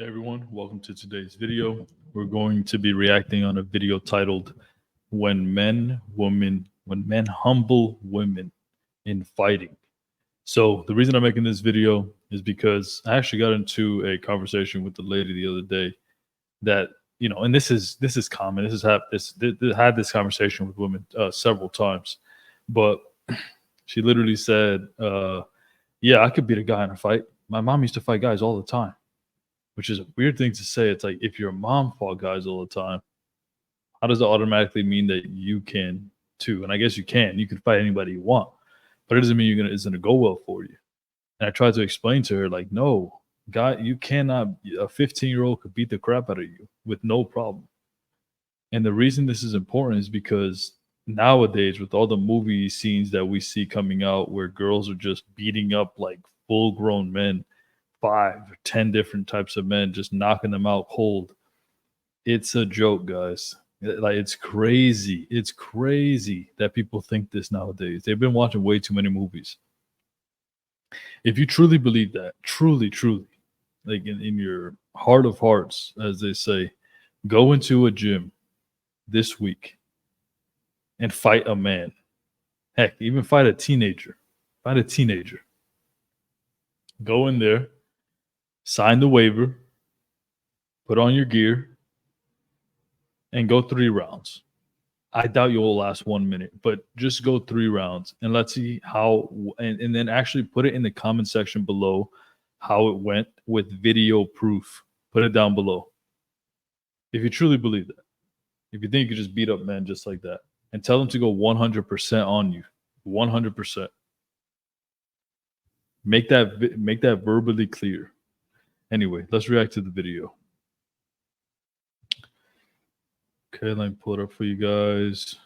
Hey everyone, welcome to today's video. We're going to be reacting on a video titled When Men Humble Women in Fighting. So the reason I'm making this video is because I actually got into a conversation with the lady the other day that, and this is common. Had this conversation with women several times, but she literally said, yeah, I could beat a guy in a fight. My mom used to fight guys all the time, which is a weird thing to say. It's like, if your mom fought guys all the time, how does it automatically mean that you can too? And I guess you can. You can fight anybody you want, but it doesn't mean it's gonna go well for you. And I tried to explain to her, like, no, guy, you cannot. A 15-year-old could beat the crap out of you with no problem. And the reason this is important is because nowadays, with all the movie scenes that we see coming out where girls are just beating up like full grown men, 5 or 10 different types of men, just knocking them out cold. It's a joke, guys. Like, it's crazy. It's crazy that people think this nowadays. They've been watching way too many movies. If you truly believe that, truly, like in your heart of hearts, as they say, go into a gym this week and fight a man. Heck, even fight a teenager. Fight a teenager. Go in there, sign the waiver, put on your gear, and go 3 rounds. I doubt you'll last 1 minute, but just go 3 rounds and let's see how, and then actually put it in the comment section below how it went with video proof. Put it down below. If you truly believe that, if you think you could just beat up men just like that, and tell them to go 100% on you, 100%. Make that verbally clear. Anyway, let's react to the video. Okay, let me pull it up for you guys.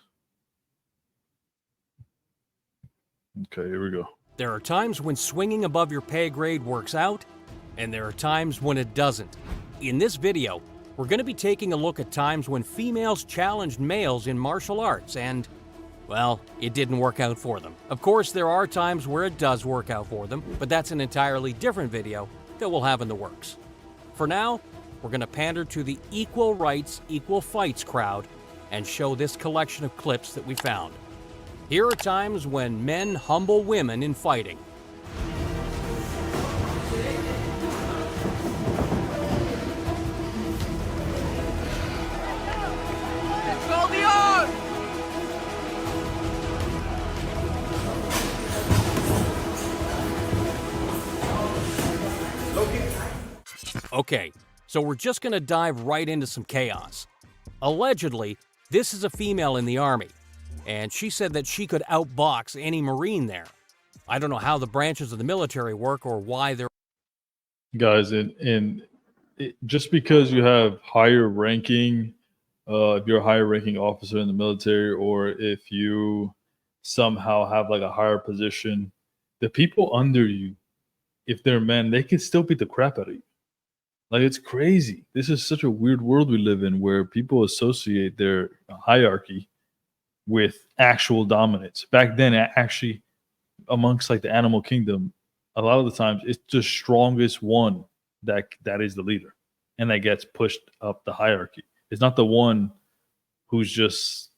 Okay, here we go. There are times when swinging above your pay grade works out, and there are times when it doesn't. In this video, we're going to be taking a look at times when females challenged males in martial arts and, well, it didn't work out for them. Of course, there are times where it does work out for them, but that's an entirely different video that we'll have in the works. For now, we're going to pander to the equal rights, equal fights crowd and show this collection of clips that we found. Here are times when men humble women in fighting. Okay, so we're just gonna dive right into some chaos. Allegedly, this is a female in the Army, and she said that she could outbox any Marine there. I don't know how the branches of the military work or why they're... Guys, just because you have higher ranking, if you're a higher ranking officer in the military, or if you somehow have like a higher position, the people under you, if they're men, they can still beat the crap out of you. Like, it's crazy. This is such a weird world we live in, where people associate their hierarchy with actual dominance. Back then, actually, amongst like the animal kingdom, a lot of the times it's the strongest one that is the leader, and that gets pushed up the hierarchy. It's not the one who's just,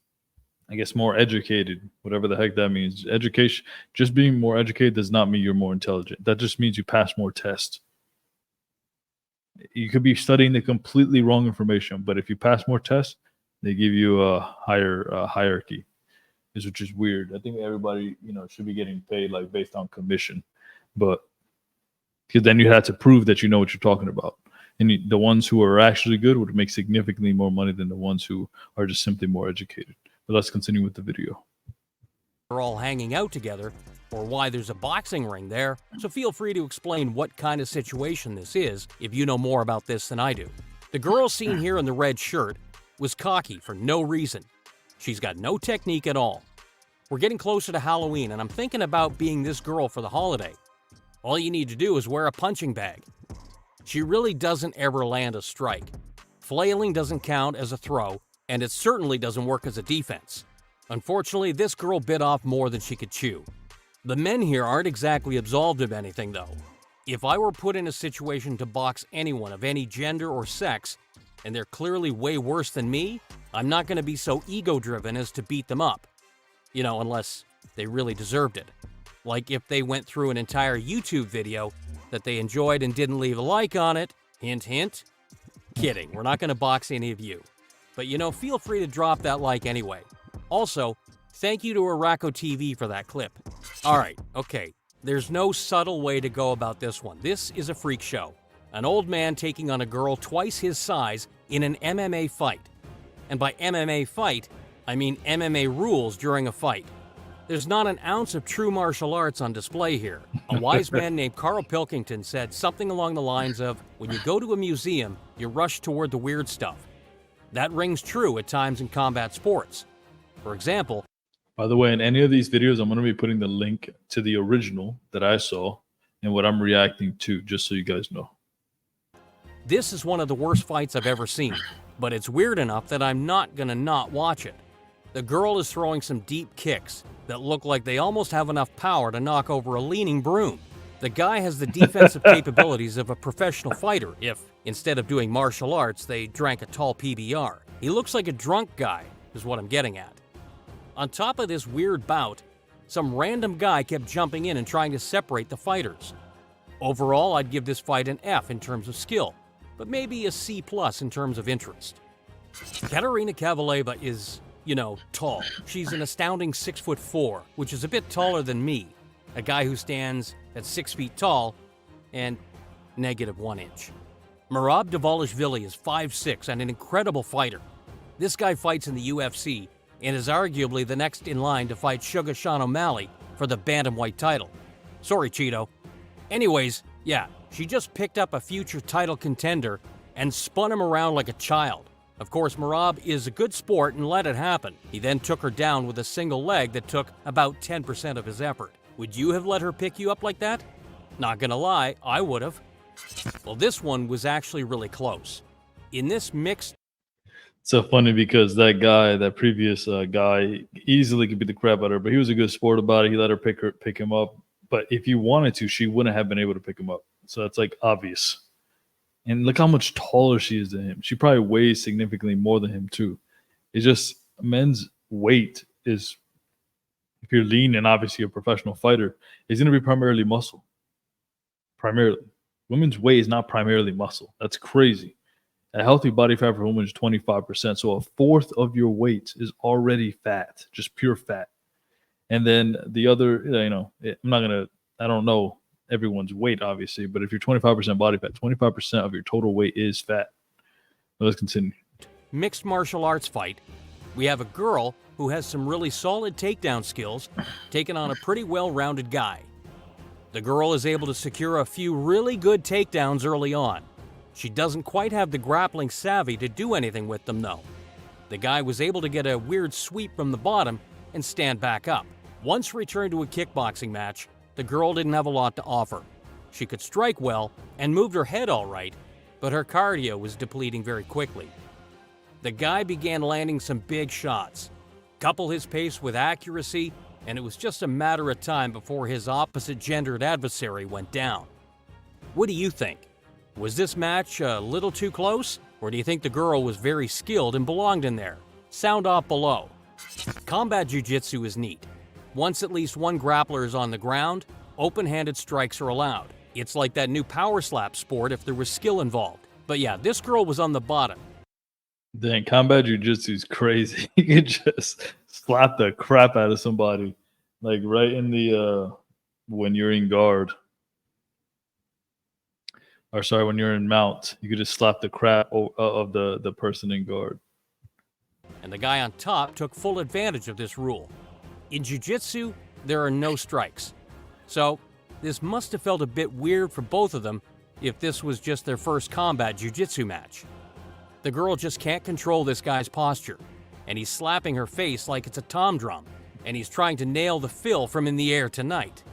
I guess, more educated, whatever the heck that means. Education, just being more educated does not mean you're more intelligent. That just means you pass more tests. You could be studying the completely wrong information, but if you pass more tests, they give you a higher hierarchy, which is weird. I think everybody, should be getting paid like based on commission, but because then you have to prove that you know what you're talking about. And the ones who are actually good would make significantly more money than the ones who are just simply more educated. But let's continue with the video. They're all hanging out together, or why there's a boxing ring there, so feel free to explain what kind of situation this is if you know more about this than I do. The girl seen here in the red shirt was cocky for no reason. She's got no technique at all. We're getting closer to Halloween, and I'm thinking about being this girl for the holiday. All you need to do is wear a punching bag. She really doesn't ever land a strike. Flailing doesn't count as a throw, and it certainly doesn't work as a defense. Unfortunately, this girl bit off more than she could chew. The men here aren't exactly absolved of anything, though. If I were put in a situation to box anyone of any gender or sex, and they're clearly way worse than me, I'm not going to be so ego-driven as to beat them up. You know, unless they really deserved it. Like if they went through an entire YouTube video that they enjoyed and didn't leave a like on it. Hint, hint. Kidding, we're not going to box any of you. But you know, feel free to drop that like anyway. Also, thank you to Araco TV for that clip. Alright, okay. There's no subtle way to go about this one. This is a freak show. An old man taking on a girl twice his size in an MMA fight. And by MMA fight, I mean MMA rules during a fight. There's not an ounce of true martial arts on display here. A wise man named Carl Pilkington said something along the lines of, when you go to a museum, you rush toward the weird stuff. That rings true at times in combat sports. For example, By the way, in any of these videos, I'm going to be putting the link to the original that I saw and what I'm reacting to, just so you guys know. this is one of the worst fights I've ever seen, but it's weird enough that I'm not gonna not watch it. The girl is throwing some deep kicks that look like they almost have enough power to knock over a leaning broom. The guy has the defensive capabilities of a professional fighter if, instead of doing martial arts, they drank a tall PBR. He looks like a drunk guy, is what I'm getting at. On top of this weird bout, some random guy kept jumping in and trying to separate the fighters. Overall, I'd give this fight an F in terms of skill, but maybe a C+ in terms of interest. Katarina Kavaleva is, tall. She's an astounding 6'4", which is a bit taller than me, a guy who stands at 6 feet tall and -1 inch. Merab Dvalishvili is 5'6" and an incredible fighter. This guy fights in the UFC and is arguably the next in line to fight Sugar Sean O'Malley for the bantamweight title. Sorry, Cheeto. Anyways, yeah, she just picked up a future title contender and spun him around like a child. Of course, Merab is a good sport and let it happen. He then took her down with a single leg that took about 10% of his effort. Would you have let her pick you up like that? Not gonna lie, I would have. Well, this one was actually really close. In this mixed... It's so funny because that previous guy easily could beat the crap out of her, but he was a good sport about it. He let her pick him up. But if you wanted to, she wouldn't have been able to pick him up. So that's like obvious. And look how much taller she is than him. She probably weighs significantly more than him too. It's just men's weight is, if you're lean and obviously a professional fighter, is going to be primarily muscle. Primarily. Women's weight is not primarily muscle. That's crazy. A healthy body fat for a woman is 25%. So a fourth of your weight is already fat, just pure fat. And then the other, I don't know everyone's weight, obviously, but if you're 25% body fat, 25% of your total weight is fat. Let's continue. Mixed martial arts fight, we have a girl who has some really solid takedown skills taking on a pretty well-rounded guy. The girl is able to secure a few really good takedowns early on. She doesn't quite have the grappling savvy to do anything with them, though. The guy was able to get a weird sweep from the bottom and stand back up. Once returned to a kickboxing match, the girl didn't have a lot to offer. She could strike well and moved her head all right, but her cardio was depleting very quickly. The guy began landing some big shots. Couple his pace with accuracy, and it was just a matter of time before his opposite-gendered adversary went down. What do you think? Was this match a little too close, or do you think the girl was very skilled and belonged in there? Sound off below. Combat jiu-jitsu is neat. Once at least one grappler is on the ground, open-handed strikes are allowed. It's like that new power slap sport if there was skill involved. But yeah, this girl was on the bottom. Dang, combat jiu-jitsu is crazy. You can just slap the crap out of somebody, like right in the when you're in guard. Or sorry, when you're in mount, you could just slap the crap of the person in guard. And the guy on top took full advantage of this rule. In jiu-jitsu, there are no strikes. So this must have felt a bit weird for both of them if this was just their first combat jiu-jitsu match. The girl just can't control this guy's posture, and he's slapping her face like it's a tom drum, and he's trying to nail the fill from in the air tonight.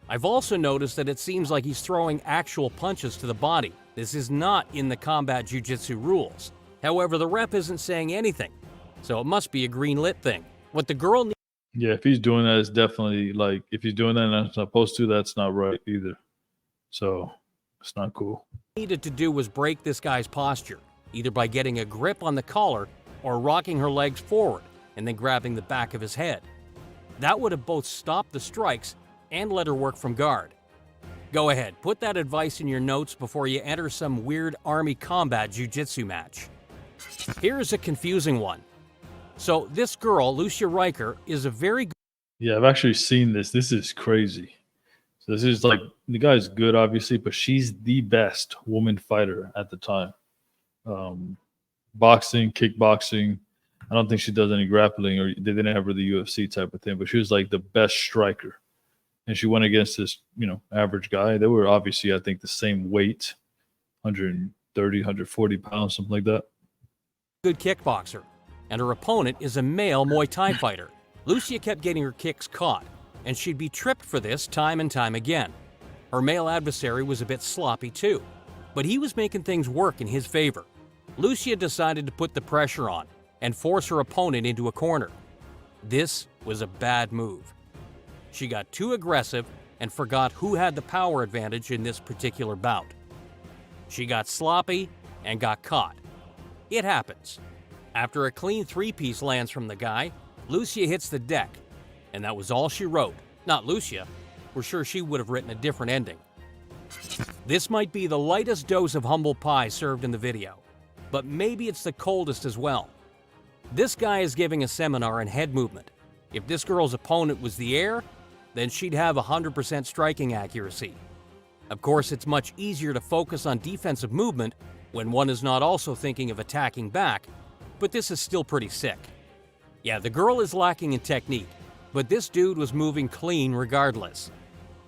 I've also noticed that it seems like he's throwing actual punches to the body. This is not in the combat jiu-jitsu rules. However, the rep isn't saying anything, so it must be a green lit thing. What the girl needs... Yeah, if he's doing that, it's definitely like, if he's doing that and not supposed to, that's not right either. So it's not cool. Needed to do was break this guy's posture, either by getting a grip on the collar or rocking her legs forward and then grabbing the back of his head. That would have both stopped the strikes and let her work from guard. Go ahead, put that advice in your notes before you enter some weird army combat jiu-jitsu match. Here's a confusing one. So this girl, Lucia Riker, is a very good... Yeah, I've actually seen this. This is crazy. So this is like, the guy's good, obviously, but she's the best woman fighter at the time. Boxing, kickboxing. I don't think she does any grappling, or they didn't have her the UFC type of thing, but she was like the best striker. And she went against this, average guy. They were obviously, I think, the same weight, 130, 140 pounds, something like that. Good kickboxer, and her opponent is a male Muay Thai fighter. Lucia kept getting her kicks caught, and she'd be tripped for this time and time again. Her male adversary was a bit sloppy too, but he was making things work in his favor. Lucia decided to put the pressure on and force her opponent into a corner. This was a bad move. She got too aggressive and forgot who had the power advantage in this particular bout. She got sloppy and got caught. It happens. After a clean three-piece lands from the guy, Lucia hits the deck, and that was all she wrote. Not Lucia. We're sure she would have written a different ending. This might be the lightest dose of humble pie served in the video, but maybe it's the coldest as well. This guy is giving a seminar in head movement. If this girl's opponent was the air, then she'd have 100% striking accuracy. Of course, it's much easier to focus on defensive movement when one is not also thinking of attacking back, but this is still pretty sick. Yeah, the girl is lacking in technique, but this dude was moving clean regardless.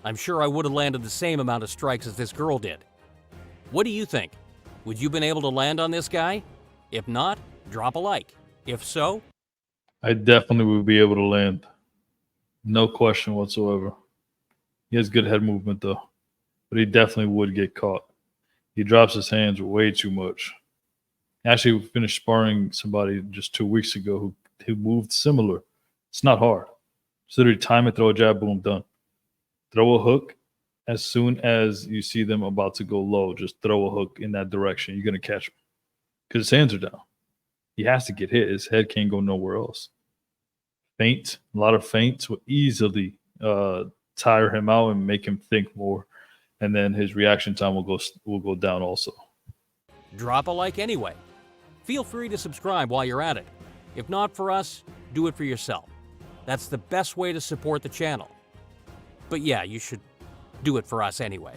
I'm sure I would have landed the same amount of strikes as this girl did. What do you think? Would you been able to land on this guy? If not, drop a like. If so, I definitely would be able to land. No question whatsoever. He has good head movement, though. But he definitely would get caught. He drops his hands way too much. Actually, we finished sparring somebody just 2 weeks ago who moved similar. It's not hard. Just literally time it, throw a jab, boom, done. Throw a hook. As soon as you see them about to go low, just throw a hook in that direction. You're going to catch him. Because his hands are down. He has to get hit. His head can't go nowhere else. Feint, a lot of feints will easily tire him out and make him think more. And then his reaction time will go down also. drop a like anyway. Feel free to subscribe while you're at it. If not for us, do it for yourself. That's the best way to support the channel. But yeah, you should do it for us anyway.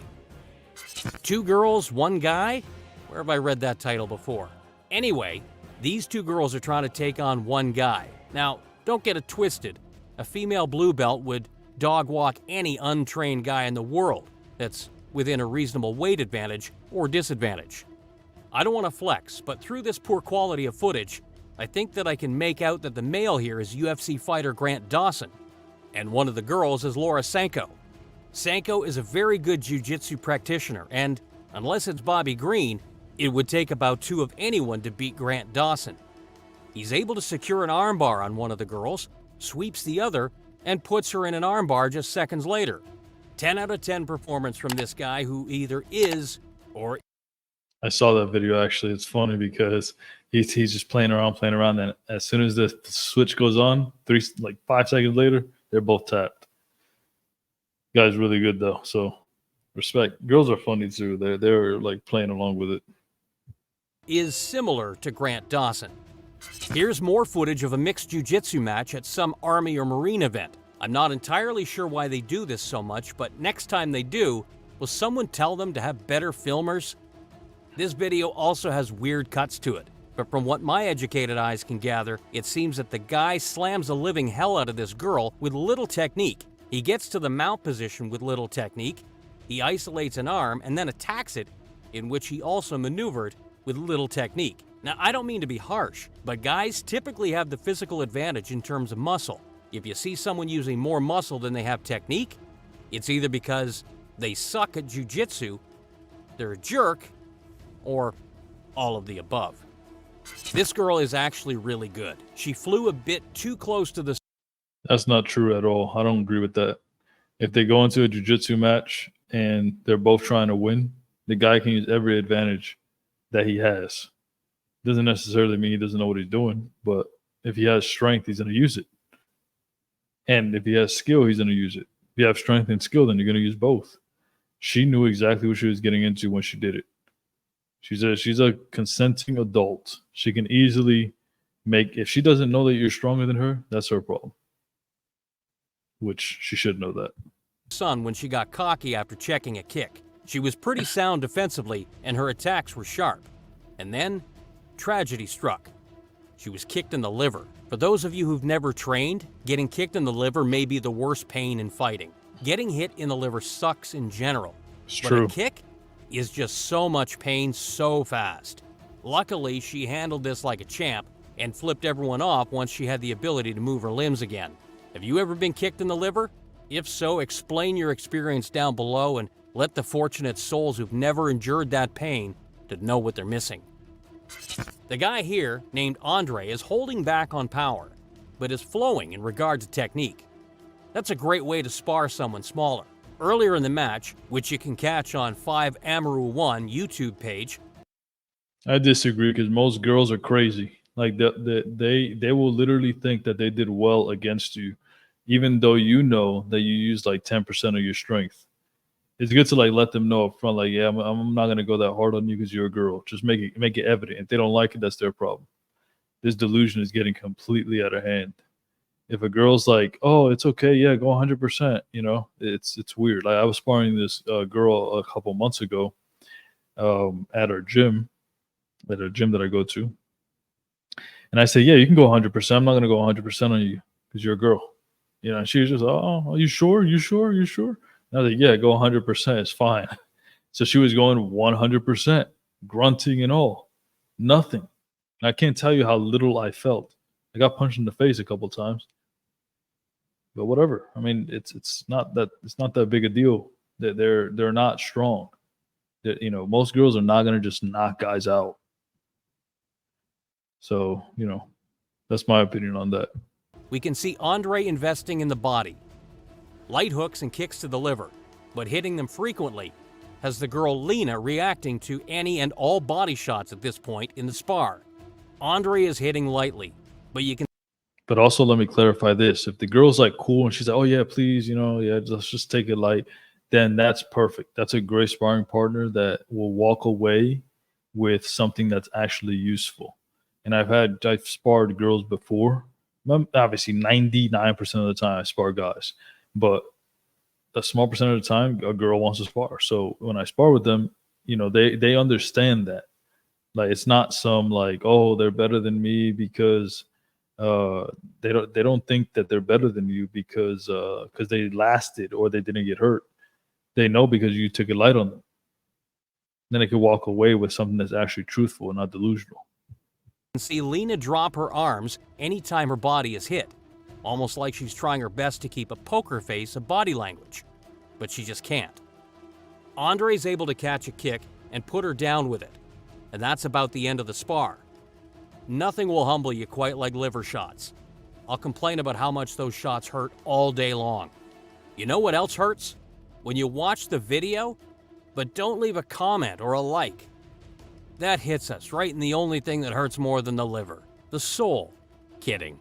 Two girls, one guy? Where have I read that title before? Anyway, these two girls are trying to take on one guy. Now, don't get it twisted. A female blue belt would dog walk any untrained guy in the world that's within a reasonable weight advantage or disadvantage. I don't want to flex, but through this poor quality of footage, I think that I can make out that the male here is UFC fighter Grant Dawson, and one of the girls is Laura Sanko. Sanko is a very good jiu-jitsu practitioner, and unless it's Bobby Green, it would take about two of anyone to beat Grant Dawson. He's able to secure an armbar on one of the girls, sweeps the other, and puts her in an armbar just seconds later. 10 out of 10 performance from this guy who either is or... I saw that video actually. It's funny because he's just playing around, and as soon as the switch goes on, 5 seconds later, they're both tapped. Guy's really good though, so respect. Girls are funny too. They're like playing along with it. Is similar to Grant Dawson. Here's more footage of a mixed jiu-jitsu match at some Army or Marine event. I'm not entirely sure why they do this so much, but next time they do, will someone tell them to have better filmers? This video also has weird cuts to it, but from what my educated eyes can gather, it seems that the guy slams the living hell out of this girl with little technique. He gets to the mount position with little technique, he isolates an arm and then attacks it, in which he also maneuvered with little technique. Now, I don't mean to be harsh, but guys typically have the physical advantage in terms of muscle. If you see someone using more muscle than they have technique, it's either because they suck at jiu-jitsu, they're a jerk, or all of the above. This girl is actually really good. She flew a bit too close to the... That's not true at all. I don't agree with that. If they go into a jiu-jitsu match and they're both trying to win, the guy can use every advantage that he has. Doesn't necessarily mean he doesn't know what he's doing, but if he has strength, he's going to use it. And if he has skill, he's going to use it. If you have strength and skill, then you're going to use both. She knew exactly what she was getting into when she did it. She's a consenting adult. She can easily make, if she doesn't know that you're stronger than her, that's her problem. Which she should know that. Son when she got cocky after checking a kick. She was pretty sound defensively, and her attacks were sharp. And then, tragedy struck. She was kicked in the liver. For those of you who've never trained, getting kicked in the liver may be the worst pain in fighting. Getting hit in the liver sucks in general. It's but true. a kick is just so much pain so fast. Luckily, she handled this like a champ and flipped everyone off once she had the ability to move her limbs again. Have you ever been kicked in the liver? If so, explain your experience down below and let the fortunate souls who've never endured that pain to know what they're missing. The guy here, named Andre, is holding back on power, but is flowing in regard to technique. That's a great way to spar someone smaller. Earlier in the match, which you can catch on 5Amaru1 YouTube page, I disagree because most girls are crazy. Like they will literally think that they did well against you, even though you know that you used like 10% of your strength. It's good to like let them know up front, like, yeah, I'm not gonna go that hard on you because you're a girl. Just make it evident. If they don't like it, that's their problem. This delusion is getting completely out of hand. If a girl's like, oh, it's okay, yeah, go 100%, it's weird. Like I was sparring this girl a couple months ago at a gym that I go to. And I say, yeah, you can go 100%. I'm not going to go 100% on you because you're a girl. And she was just, oh, are you sure? You sure? You sure? And I was like, yeah, go 100%. It's fine. So she was going 100%, grunting and all. Nothing. And I can't tell you how little I felt. I got punched in the face a couple times. But whatever. I mean, it's not that big a deal. They're not strong. Most girls are not going to just knock guys out. So, that's my opinion on that. we can see Andre investing in the body. Light hooks and kicks to the liver, but hitting them frequently has the girl Lena reacting to any and all body shots at this point in the spar. Andre is hitting lightly, but you can. But also, let me clarify this. If the girl's like cool and she's like, oh yeah, please, let's just take it light, then that's perfect. That's a great sparring partner that will walk away with something that's actually useful. And I've sparred girls before. Obviously, 99% of the time I spar guys, but a small percentage of the time a girl wants to spar. So when I spar with them, they understand that. Like, it's not some like, oh, they're better than me because they don't think that they're better than you because they lasted or they didn't get hurt. They know because you took it light on them. Then they can walk away with something that's actually truthful and not delusional. see Lena drop her arms anytime her body is hit, almost like she's trying her best to keep a poker face of body language, but she just can't. Andre's able to catch a kick and put her down with it, and that's about the end of the spar. Nothing will humble you quite like liver shots. I'll complain about how much those shots hurt all day long. You know what else hurts? When you watch the video, but don't leave a comment or a like. That hits us right in the only thing that hurts more than the liver, the soul. Kidding.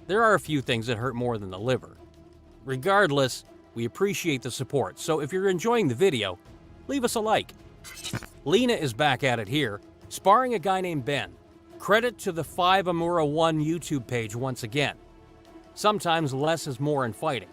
There are a few things that hurt more than the liver. Regardless, we appreciate the support, so if you're enjoying the video, leave us a like. Lena is back at it here, sparring a guy named Ben. Credit to the 5Amura1 YouTube page once again. Sometimes less is more in fighting.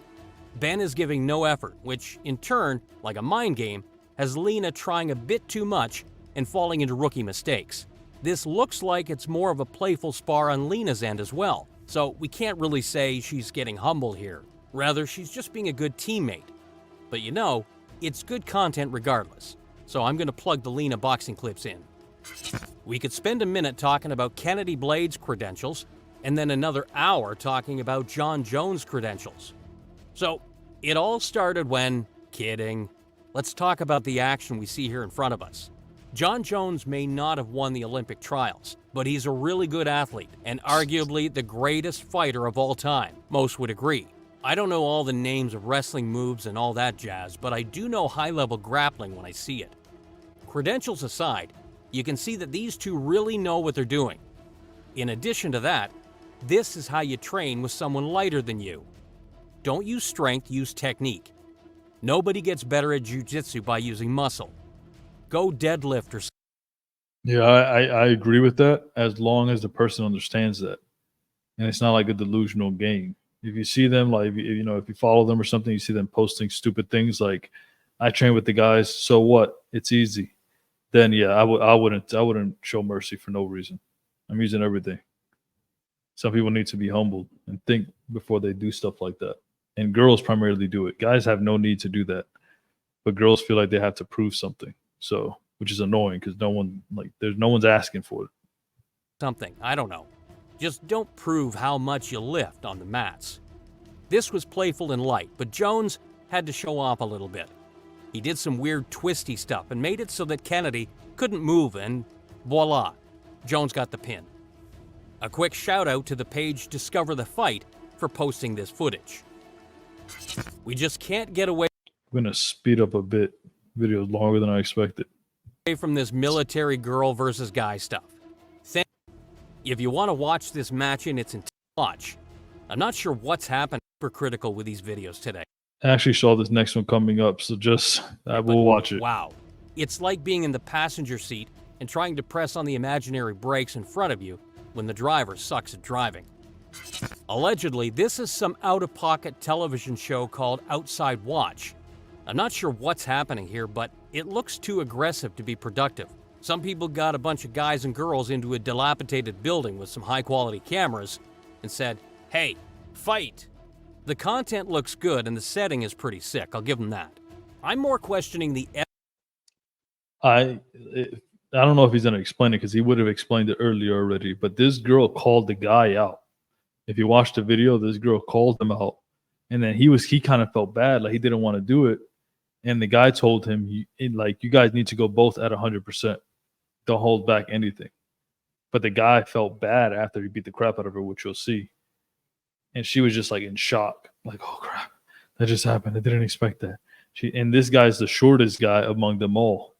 Ben is giving no effort, which in turn, like a mind game, has Lena trying a bit too much and falling into rookie mistakes. This looks like it's more of a playful spar on Lena's end as well, so we can't really say she's getting humbled here. Rather, she's just being a good teammate. But it's good content regardless, so I'm going to plug the Lena boxing clips in. We could spend a minute talking about Kennedy Blade's credentials, and then another hour talking about Jon Jones' credentials. So, it all started when... Kidding. Let's talk about the action we see here in front of us. Jon Jones may not have won the Olympic trials, but he's a really good athlete and arguably the greatest fighter of all time. Most would agree. I don't know all the names of wrestling moves and all that jazz, but I do know high-level grappling when I see it. Credentials aside, you can see that these two really know what they're doing. In addition to that, this is how you train with someone lighter than you. Don't use strength, use technique. Nobody gets better at jiu-jitsu by using muscle. Go deadlift or Yeah, I agree with that as long as the person understands that. And it's not like a delusional game. If you see them, like, if you follow them or something, you see them posting stupid things like, I train with the guys, so what? It's easy. Then, yeah, I wouldn't show mercy for no reason. I'm using everything. Some people need to be humbled and think before they do stuff like that. And girls primarily do it. Guys have no need to do that. But girls feel like they have to prove something. So, which is annoying because no one's asking for it. something. I don't know. Just don't prove how much you lift on the mats. This was playful and light, but Jones had to show off a little bit. He did some weird twisty stuff and made it so that Kennedy couldn't move, and voila, Jones got the pin. A quick shout out to the page Discover the Fight for posting this footage. We just can't get away I'm going to speed up a bit. Video's longer than I expected. from this military girl versus guy stuff. If you want to watch this match in its entirety, watch. I'm not sure what's happened. Super critical with these videos today. I actually saw this next one coming up, so I will watch it. Wow. It's like being in the passenger seat and trying to press on the imaginary brakes in front of you when the driver sucks at driving. Allegedly, this is some out-of-pocket television show called Outside Watch. I'm not sure what's happening here, but it looks too aggressive to be productive. Some people got a bunch of guys and girls into a dilapidated building with some high-quality cameras and said, "Hey, fight!" The content looks good and the setting is pretty sick, I'll give them that. I'm more questioning the I don't know if he's going to explain it because he would have explained it earlier already, but this girl called the guy out. If you watch the video, this girl called him out, and then he kind of felt bad, like he didn't want to do it. And the guy told him, you guys need to go both at 100%. Don't hold back anything. But the guy felt bad after he beat the crap out of her, which you'll see. And she was just like in shock, like, oh crap, that just happened. I didn't expect that. And this guy's the shortest guy among them all.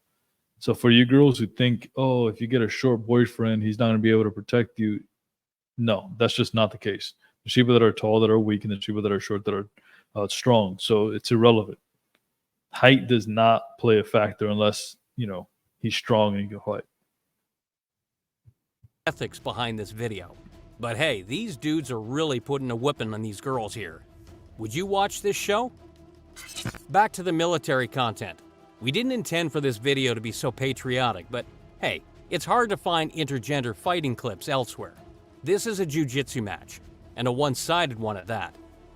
So for you girls who think, oh, if you get a short boyfriend, he's not going to be able to protect you. No, that's just not the case. There's people that are tall that are weak, and there's people that are short that are strong. So it's irrelevant. Height does not play a factor unless, he's strong and you can fight. ethics behind this video. But hey, these dudes are really putting a whipping on these girls here. Would you watch this show? Back to the military content. We didn't intend for this video to be so patriotic, but hey, it's hard to find intergender fighting clips elsewhere. This is a jiu-jitsu match, and a one-sided one at that.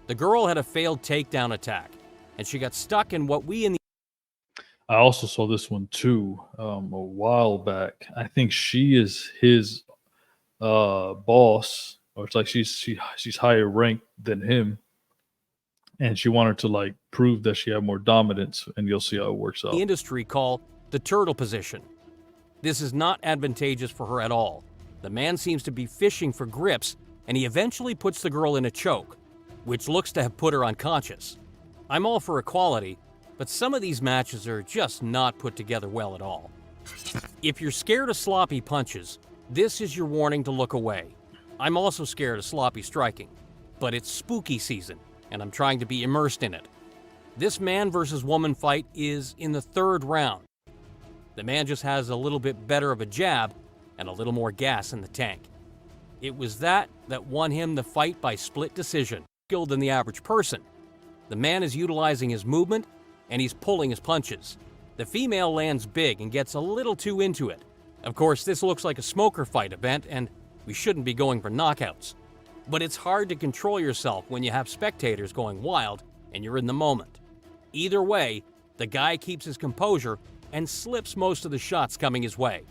The girl had a failed takedown attack, and she got stuck in what we in the I also saw this one too a while back. I think she is his boss, or it's like she's higher ranked than him, and she wanted to prove that she had more dominance, and you'll see how it works out. industry call the turtle position. This is not advantageous for her at all. The man seems to be fishing for grips, and he eventually puts the girl in a choke, which looks to have put her unconscious. I'm all for equality, but some of these matches are just not put together well at all. If you're scared of sloppy punches, this is your warning to look away. I'm also scared of sloppy striking, but it's spooky season, and I'm trying to be immersed in it. This man versus woman fight is in the third round. The man just has a little bit better of a jab and a little more gas in the tank. It was that won him the fight by split decision, skilled than the average person. The man is utilizing his movement, and he's pulling his punches. The female lands big and gets a little too into it. Of course, this looks like a smoker fight event, and we shouldn't be going for knockouts. But it's hard to control yourself when you have spectators going wild and you're in the moment. Either way, the guy keeps his composure and slips most of the shots coming his way.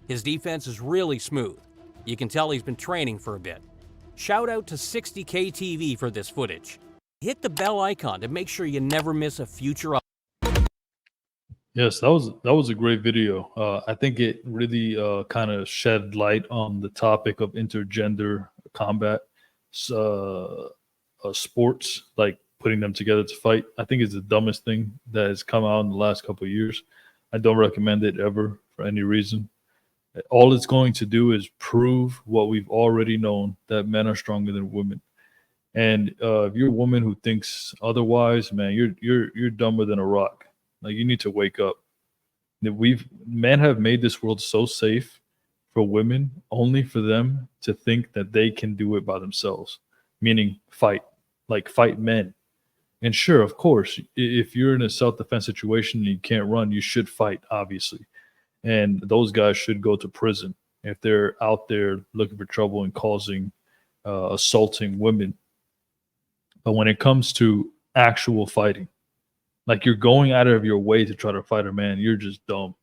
His defense is really smooth. You can tell he's been training for a bit. Shout out to 60K TV for this footage. Hit the bell icon to make sure you never miss a future. Yes, that was a great video. I think it really kind of shed light on the topic of intergender combat sports, like putting them together to fight, I think is the dumbest thing that has come out in the last couple of years. I don't recommend it ever for any reason. All it's going to do is prove what we've already known, that men are stronger than women. And if you're a woman who thinks otherwise, man, you're dumber than a rock. Like, you need to wake up. That men have made this world so safe for women only for them to think that they can do it by themselves, meaning fight men. And sure, of course, if you're in a self-defense situation and you can't run, you should fight, obviously. And those guys should go to prison if they're out there looking for trouble and causing assaulting women. But when it comes to actual fighting, like, you're going out of your way to try to fight a man, you're just dumb.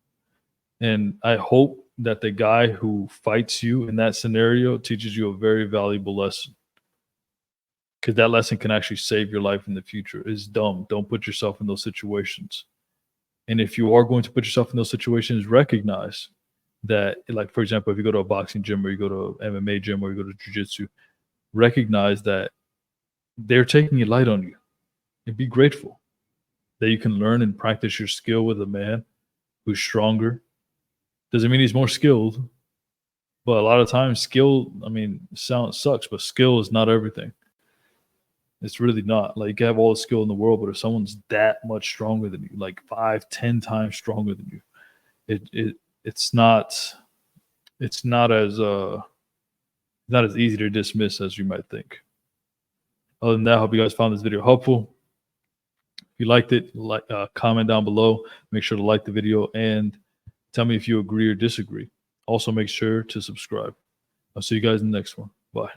And I hope that the guy who fights you in that scenario teaches you a very valuable lesson, because that lesson can actually save your life in the future. It's dumb. Don't put yourself in those situations. And if you are going to put yourself in those situations, recognize that, like, for example, if you go to a boxing gym or you go to an MMA gym or you go to jiu-jitsu, recognize that they're taking it light on you, and be grateful that you can learn and practice your skill with a man who's stronger. Doesn't mean he's more skilled, but a lot of times skill, sound sucks, but skill is not everything. It's really not. Like, you can have all the skill in the world, but if someone's that much stronger than you, like 5-10 times stronger than you, it's not as easy to dismiss as you might think. Other than that, I hope you guys found this video helpful. If you liked it, comment down below. Make sure to like the video and tell me if you agree or disagree. Also, make sure to subscribe. I'll see you guys in the next one. Bye.